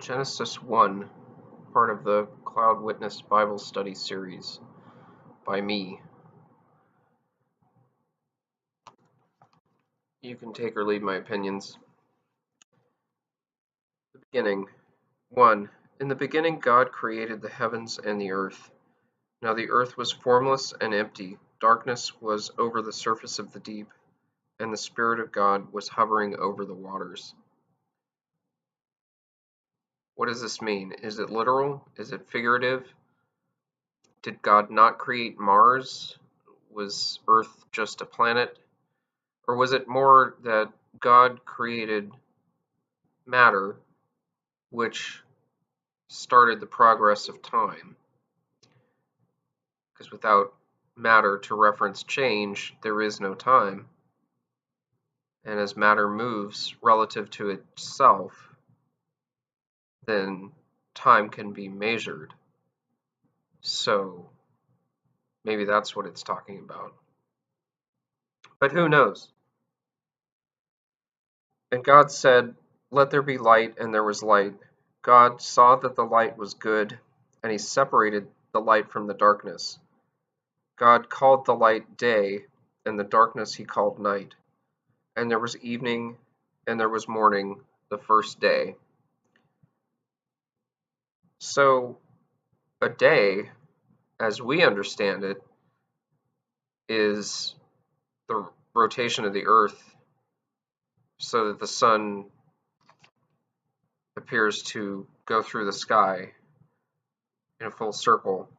Genesis 1, part of the Cloud Witness Bible Study series by me. You can take or leave my opinions. The beginning. 1. In the beginning God created the heavens and the earth. Now the earth was formless and empty. Darkness was over the surface of the deep, and the Spirit of God was hovering over the waters. What does this mean? Is it literal? Is it figurative? Did God not create Mars? Was Earth just a planet? Or was it more that God created matter, which started the progress of time? Because without matter to reference change, there is no time. And as matter moves relative to itself, then time can be measured. So maybe that's what it's talking about. But who knows? And God said, "Let there be light," and there was light. God saw that the light was good, and he separated the light from the darkness. God called the light day, and the darkness he called night. And there was evening, and there was morning, the first day. So, a day, as we understand it, is the rotation of the earth so that the sun appears to go through the sky in a full circle.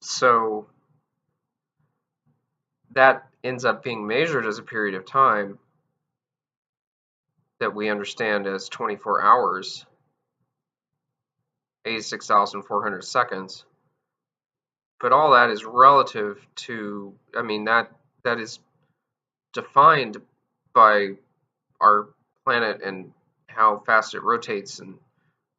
So, that ends up being measured as a period of time that we understand as 24 hours, 86,400 seconds. But all that is relative to, that is defined by our planet and how fast it rotates and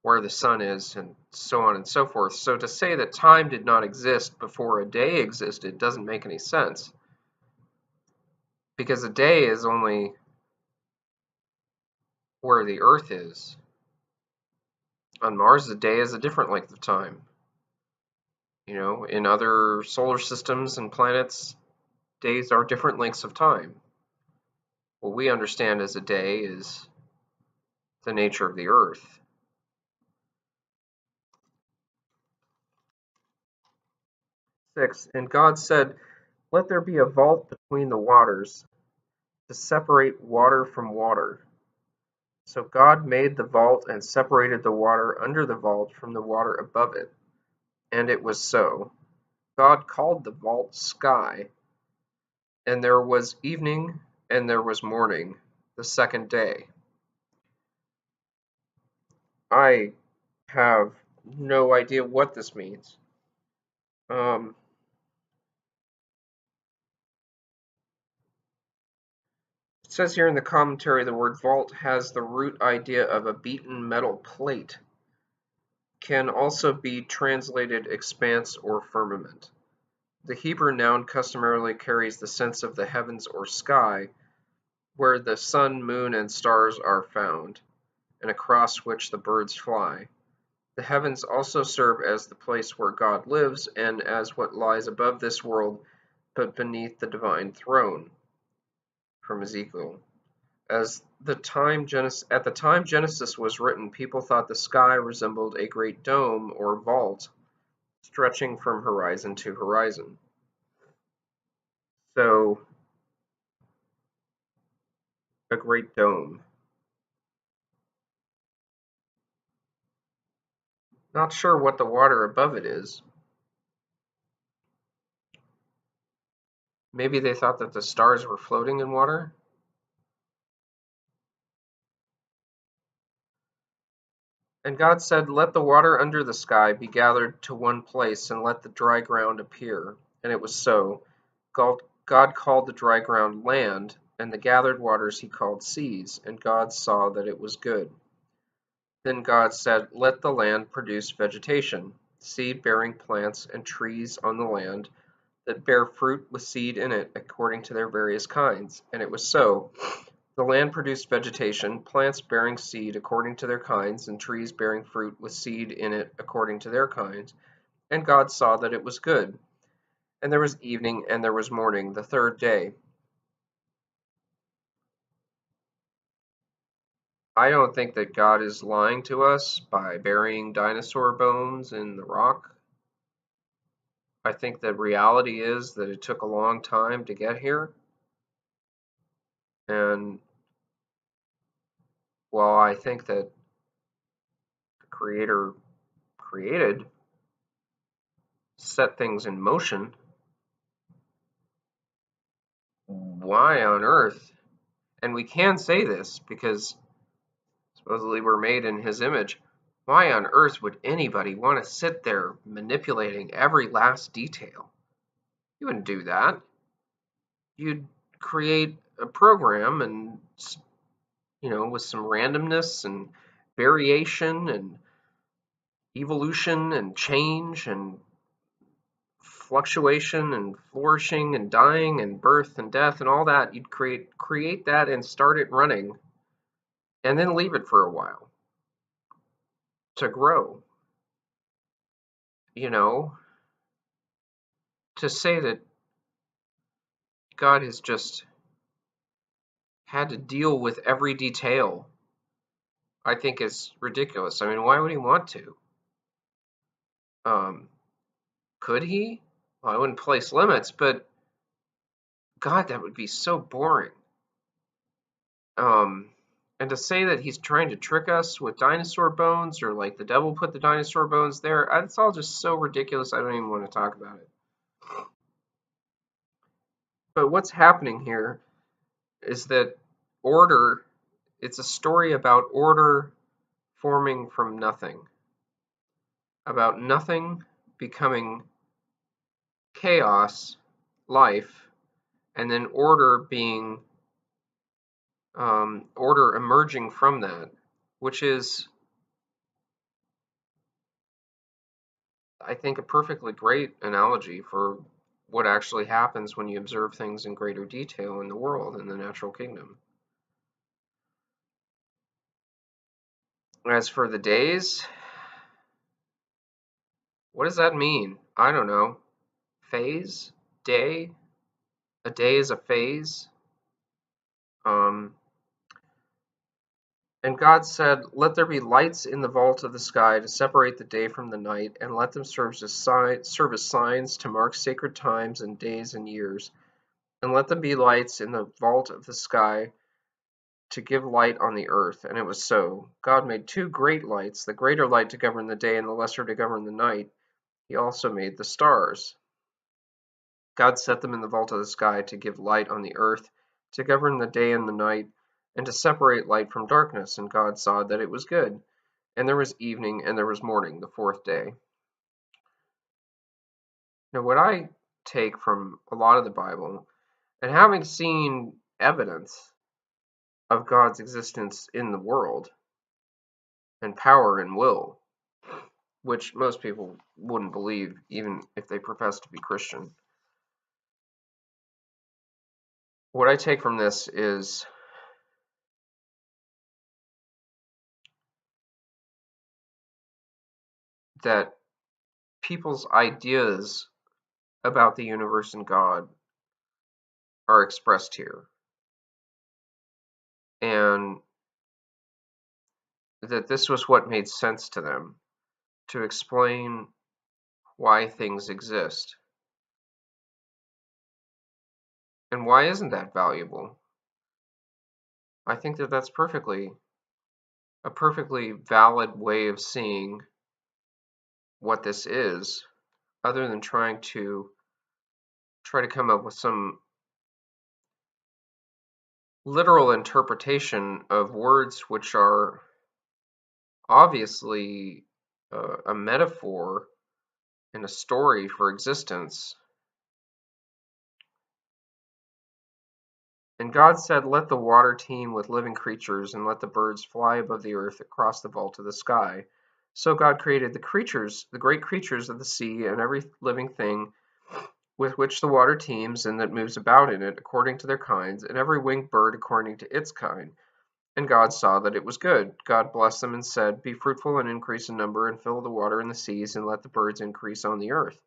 where the sun is and so on and so forth. So to say that time did not exist before a day existed doesn't make any sense, because a day is only where the Earth is. On Mars, a day is a different length of time. In other solar systems and planets, days are different lengths of time. What we understand as a day is the nature of the Earth. 6. And God said, "Let there be a vault between the waters, to separate water from water." So God made the vault and separated the water under the vault from the water above it. And it was so. God called the vault sky. And there was evening and there was morning, the second day. I have no idea what this means. It says here in the commentary, the word vault has the root idea of a beaten metal plate. Can also be translated expanse or firmament. The Hebrew noun customarily carries the sense of the heavens or sky, where the sun, moon, and stars are found, and across which the birds fly. The heavens also serve as the place where God lives and as what lies above this world but beneath the divine throne. From Ezekiel. At the time Genesis was written, people thought the sky resembled a great dome or vault stretching from horizon to horizon. So, a great dome. Not sure what the water above it is. Maybe they thought that the stars were floating in water? And God said, "Let the water under the sky be gathered to one place, and let the dry ground appear." And it was so. God called the dry ground land, and the gathered waters he called seas, and God saw that it was good. Then God said, "Let the land produce vegetation, seed-bearing plants and trees on the land that bear fruit with seed in it according to their various kinds." And it was so. The land produced vegetation, plants bearing seed according to their kinds, and trees bearing fruit with seed in it according to their kinds. And God saw that it was good. And there was evening and there was morning, the third day. I don't think that God is lying to us by burying dinosaur bones in the rock. I think the reality is that it took a long time to get here. And while I think that the Creator created, set things in motion, why on earth? And we can say this because supposedly we're made in His image. Why on earth would anybody want to sit there manipulating every last detail? You wouldn't do that. You'd create a program and, with some randomness and variation and evolution and change and fluctuation and flourishing and dying and birth and death and all that. You'd create that and start it running and then leave it for a while to grow. To say that God has just had to deal with every detail, I think is ridiculous. I mean, why would He want to? Could He? Well, I wouldn't place limits, but God, that would be so boring. And to say that He's trying to trick us with dinosaur bones, or like the devil put the dinosaur bones there, it's all just so ridiculous. I don't even want to talk about it. But what's happening here is that order, it's a story about order forming from nothing, about nothing becoming chaos, life, and then order being order emerging from that, which is, I think, a perfectly great analogy for what actually happens when you observe things in greater detail in the world, in the natural kingdom. As for the days, what does that mean? I don't know. Phase? Day? A day is a phase? And God said, "Let there be lights in the vault of the sky to separate the day from the night, and let them serve as signs to mark sacred times and days and years. And let them be lights in the vault of the sky to give light on the earth." And it was so. God made two great lights, the greater light to govern the day and the lesser to govern the night. He also made the stars. God set them in the vault of the sky to give light on the earth, to govern the day and the night, and to separate light from darkness. And God saw that it was good. And there was evening and there was morning, the fourth day. Now, what I take from a lot of the Bible, and having seen evidence of God's existence in the world, and power and will, which most people wouldn't believe even if they profess to be Christian. What I take from this is that people's ideas about the universe and God are expressed here, and that this was what made sense to them to explain why things exist. And why isn't that valuable? I think that that's a perfectly valid way of seeing what this is, other than try to come up with some literal interpretation of words which are obviously a metaphor and a story for existence. And God said, "Let the water teem with living creatures, and let the birds fly above the earth across the vault of the sky." So God created the creatures, the great creatures of the sea, and every living thing with which the water teems and that moves about in it according to their kinds, and every winged bird according to its kind. And God saw that it was good. God blessed them and said, Be fruitful and increase in number, and fill the water in the seas, and let the birds increase on the earth.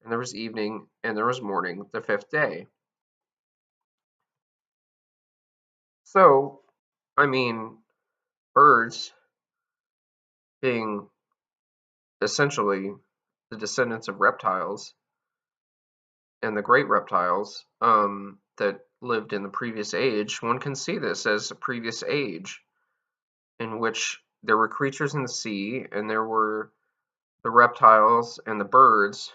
And there was evening, and there was morning, the fifth day. So, I mean, birds being essentially the descendants of reptiles and the great reptiles that lived in the previous age, one can see this as a previous age in which there were creatures in the sea and there were the reptiles and the birds.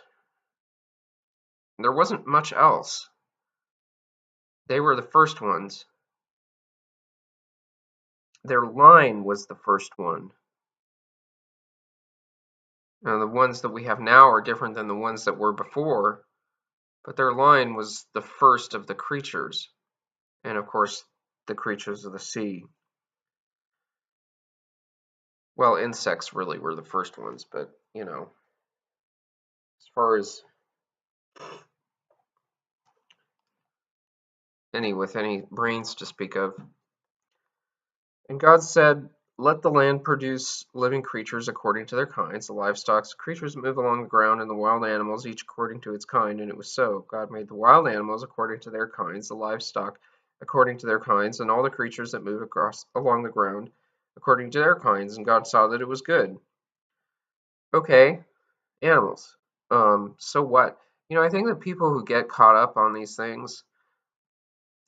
There wasn't much else. They were the first ones. Their line was the first one. Now, the ones that we have now are different than the ones that were before, but their line was the first of the creatures. And of course, the creatures of the sea. Well, insects really were the first ones, but, as far as with any brains to speak of. And God said, Let the land produce living creatures according to their kinds, the livestock, creatures that move along the ground, and the wild animals, each according to its kind. And it was so. God made the wild animals according to their kinds, the livestock according to their kinds, and all the creatures that move along the ground according to their kinds. And God saw that it was good. Okay, animals. So what? I think that people who get caught up on these things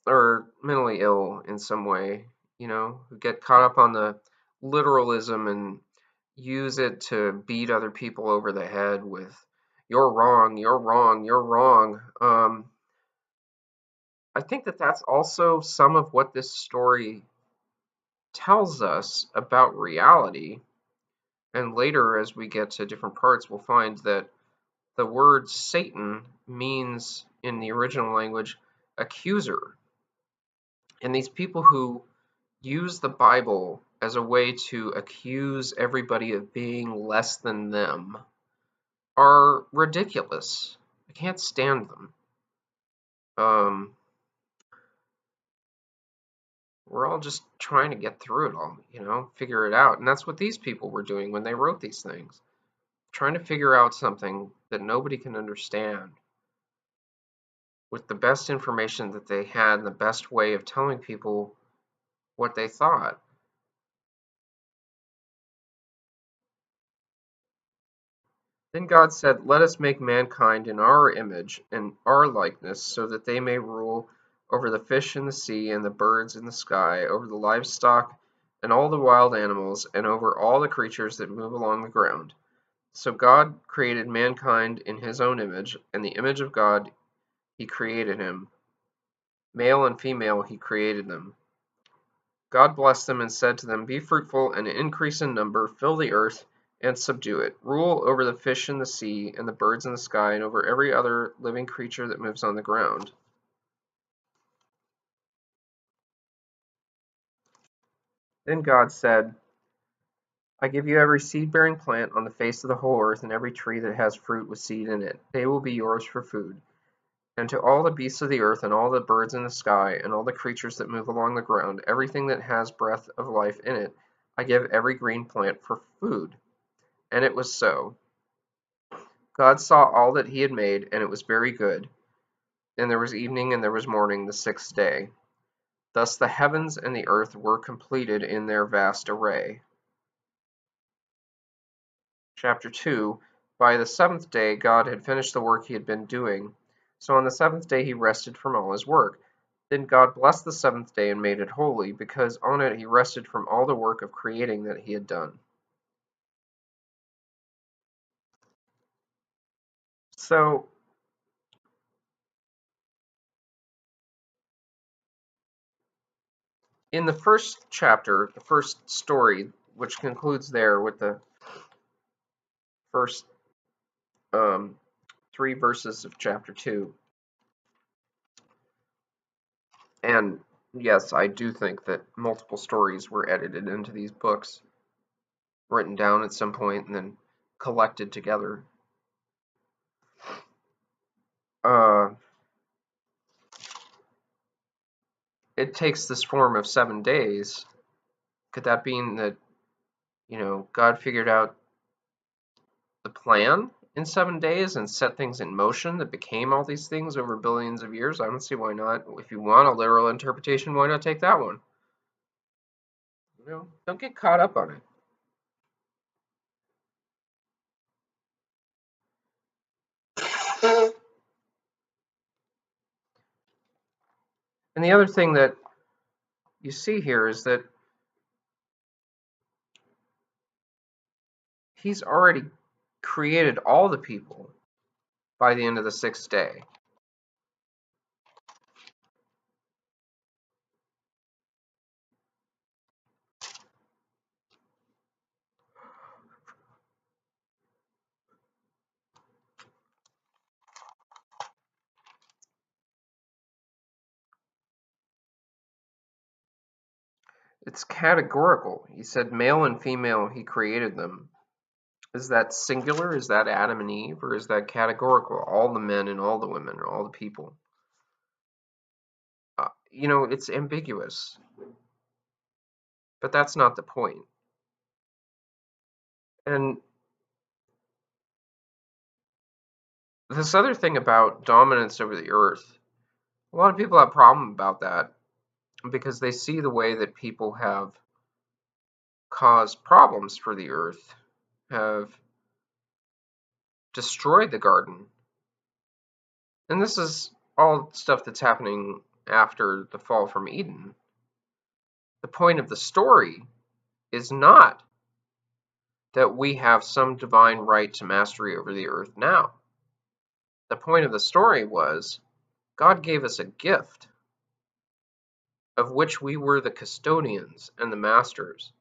are mentally ill in some way, who get caught up on the literalism and use it to beat other people over the head with, you're wrong, you're wrong, you're wrong. I think that that's also some of what this story tells us about reality. And later, as we get to different parts, we'll find that the word Satan means, in the original language, accuser. And these people who use the Bible as a way to accuse everybody of being less than them are ridiculous. I can't stand them. We're all just trying to get through it all, figure it out. And that's what these people were doing when they wrote these things. Trying to figure out something that nobody can understand with the best information that they had and the best way of telling people what they thought. Then God said, Let us make mankind in our image and our likeness, so that they may rule over the fish in the sea and the birds in the sky, over the livestock and all the wild animals, and over all the creatures that move along the ground. So God created mankind in his own image, and the image of God he created him. Male and female he created them. God blessed them and said to them, Be fruitful and increase in number, fill the earth and subdue it. Rule over the fish in the sea and the birds in the sky, and over every other living creature that moves on the ground. Then God said, I give you every seed-bearing plant on the face of the whole earth, and every tree that has fruit with seed in it. They will be yours for food. And to all the beasts of the earth, and all the birds in the sky, and all the creatures that move along the ground, everything that has breath of life in it, I give every green plant for food. And it was so. God saw all that he had made, and it was very good. And there was evening and there was morning, the sixth day. Thus the heavens and the earth were completed in their vast array. Chapter 2. By the seventh day God had finished the work he had been doing. So on the seventh day he rested from all his work. Then God blessed the seventh day and made it holy, because on it he rested from all the work of creating that he had done. So, in the first chapter, the first story, which concludes there with the first 3 verses of chapter 2, and yes, I do think that multiple stories were edited into these books, written down at some point, and then collected together. it takes this form of 7 days, could that mean that, God figured out the plan in 7 days and set things in motion that became all these things over billions of years? I don't see why not. If you want a literal interpretation, why not take that one? Don't get caught up on it. And the other thing that you see here is that he's already created all the people by the end of the 6th day. It's categorical. He said male and female, he created them. Is that singular? Is that Adam and Eve? Or is that categorical? All the men and all the women, or all the people? It's ambiguous. But that's not the point. And this other thing about dominance over the earth, a lot of people have a problem about that because they see the way that people have caused problems for the earth, have destroyed the garden. And this is all stuff that's happening after the fall from Eden. The point of the story is not that we have some divine right to mastery over the earth now. The point of the story was God gave us a gift of which we were the custodians and the masters.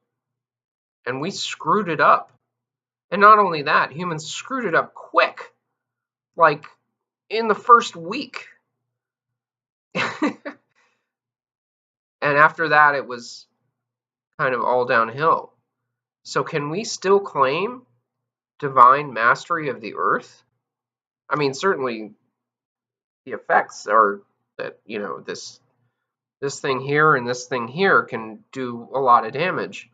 And we screwed it up. And not only that, humans screwed it up quick, like in the first week. And after that, it was kind of all downhill. So can we still claim divine mastery of the earth? I mean, certainly the effects are that, this thing here and this thing here can do a lot of damage.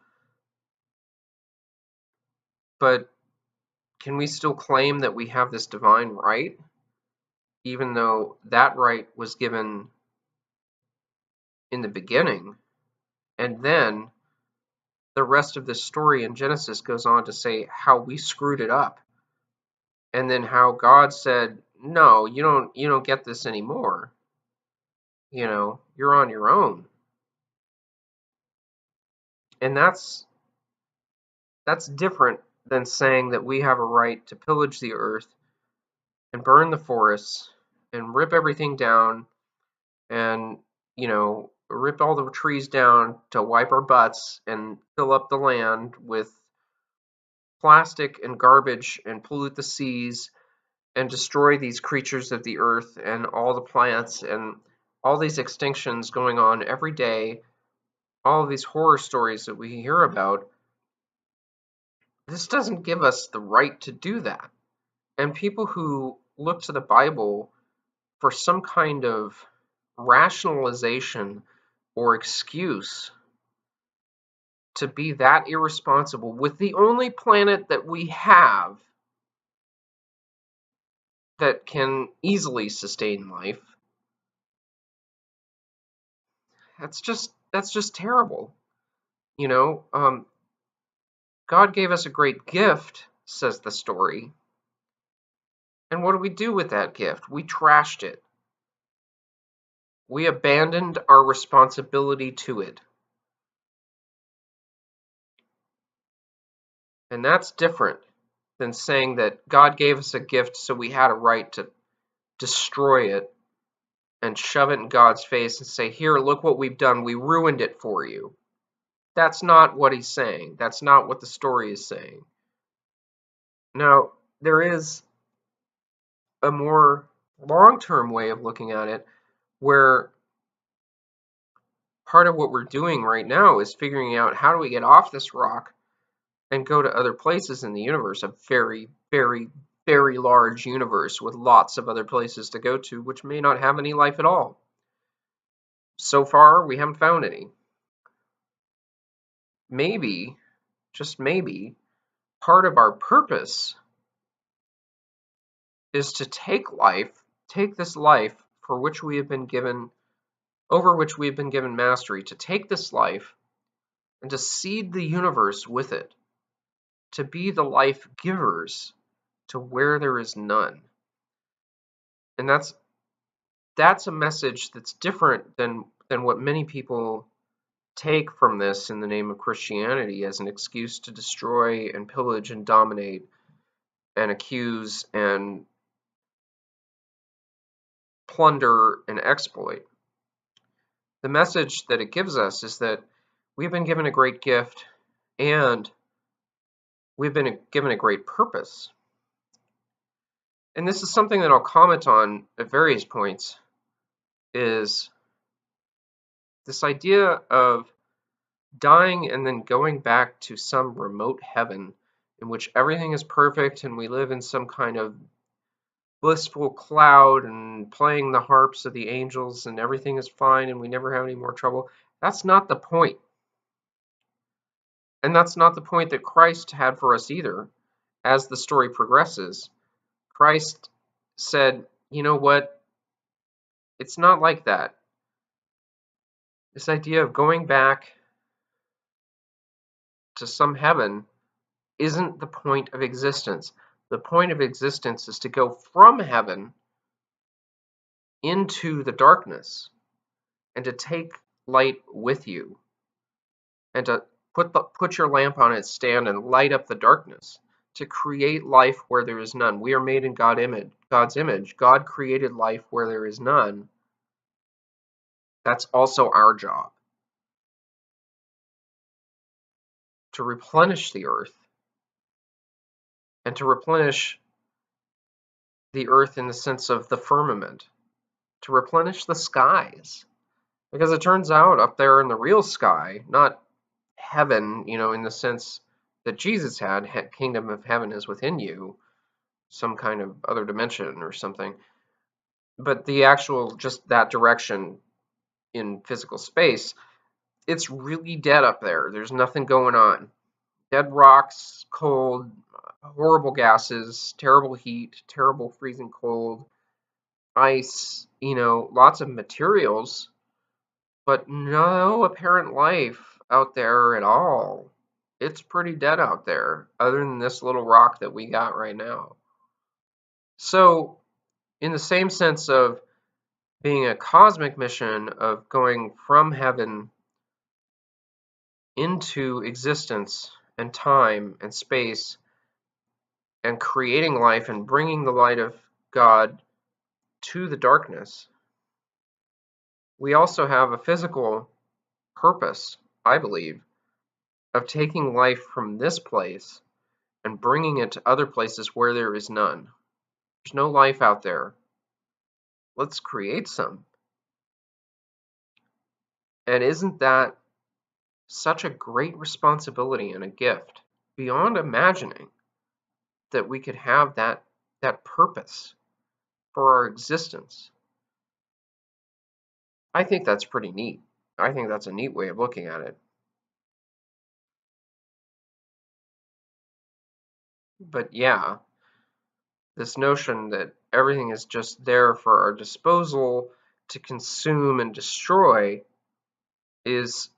But can we still claim that we have this divine right, even though that right was given in the beginning? And then the rest of this story in Genesis goes on to say how we screwed it up. And then how God said, no, you don't get this anymore. You're on your own. And that's different than saying that we have a right to pillage the earth and burn the forests and rip everything down and, rip all the trees down to wipe our butts and fill up the land with plastic and garbage and pollute the seas and destroy these creatures of the earth and all the plants and all these extinctions going on every day, all of these horror stories that we hear about. This doesn't give us the right to do that. And people who look to the Bible for some kind of rationalization or excuse to be that irresponsible with the only planet that we have that can easily sustain life, that's just terrible. God gave us a great gift, says the story. And what do we do with that gift? We trashed it. We abandoned our responsibility to it. And that's different than saying that God gave us a gift so we had a right to destroy it and shove it in God's face and say, here, look what we've done. We ruined it for you. That's not what he's saying. That's not what the story is saying. Now, there is a more long-term way of looking at it where part of what we're doing right now is figuring out how do we get off this rock and go to other places in the universe, a very, very, very large universe with lots of other places to go to, which may not have any life at all. So far, we haven't found any. Maybe, just maybe, part of our purpose is to take this life for which we have been given, over which we have been given mastery, to take this life and to seed the universe with it, to be the life givers to where there is none. And that's a message that's different than what many people take from this in the name of Christianity as an excuse to destroy and pillage and dominate and accuse and plunder and exploit. The message that it gives us is that we've been given a great gift and we've been given a great purpose. And this is something that I'll comment on at various points, is this idea of dying and then going back to some remote heaven in which everything is perfect and we live in some kind of blissful cloud and playing the harps of the angels and everything is fine and we never have any more trouble. That's not the point. And that's not the point that Christ had for us either. As the story progresses, Christ said, you know what? It's not like that. This idea of going back to some heaven isn't the point of existence. The point of existence is to go from heaven into the darkness and to take light with you and to put your lamp on its stand and light up the darkness, to create life where there is none. We are made in God's image. God created life where there is none. That's also our job, to replenish the earth, and to replenish the earth in the sense of the firmament, to replenish the skies. Because it turns out up there in the real sky, not heaven, in the sense that Jesus had, kingdom of heaven is within you, some kind of other dimension or something, but the actual, just that direction in physical space, it's really dead up there. There's nothing going on. Dead rocks, cold, horrible gases, terrible heat, terrible freezing cold, ice, lots of materials, but no apparent life out there at all. It's pretty dead out there, other than this little rock that we got right now. So, in the same sense of being a cosmic mission of going from heaven into existence and time and space and creating life and bringing the light of God to the darkness, we also have a physical purpose, I believe, of taking life from this place and bringing it to other places where there is none. There's no life out there. Let's create some. And isn't that such a great responsibility and a gift beyond imagining, that we could have that purpose for our existence? I think that's pretty neat. I think that's a neat way of looking at it. But yeah, this notion that everything is just there for our disposal to consume and destroy is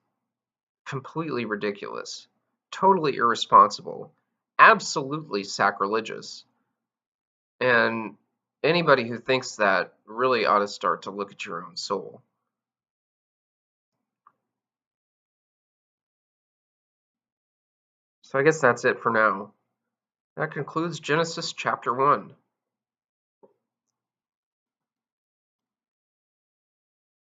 completely ridiculous, totally irresponsible, absolutely sacrilegious. And anybody who thinks that really ought to start to look at your own soul. So I guess that's it for now. That concludes Genesis chapter 1.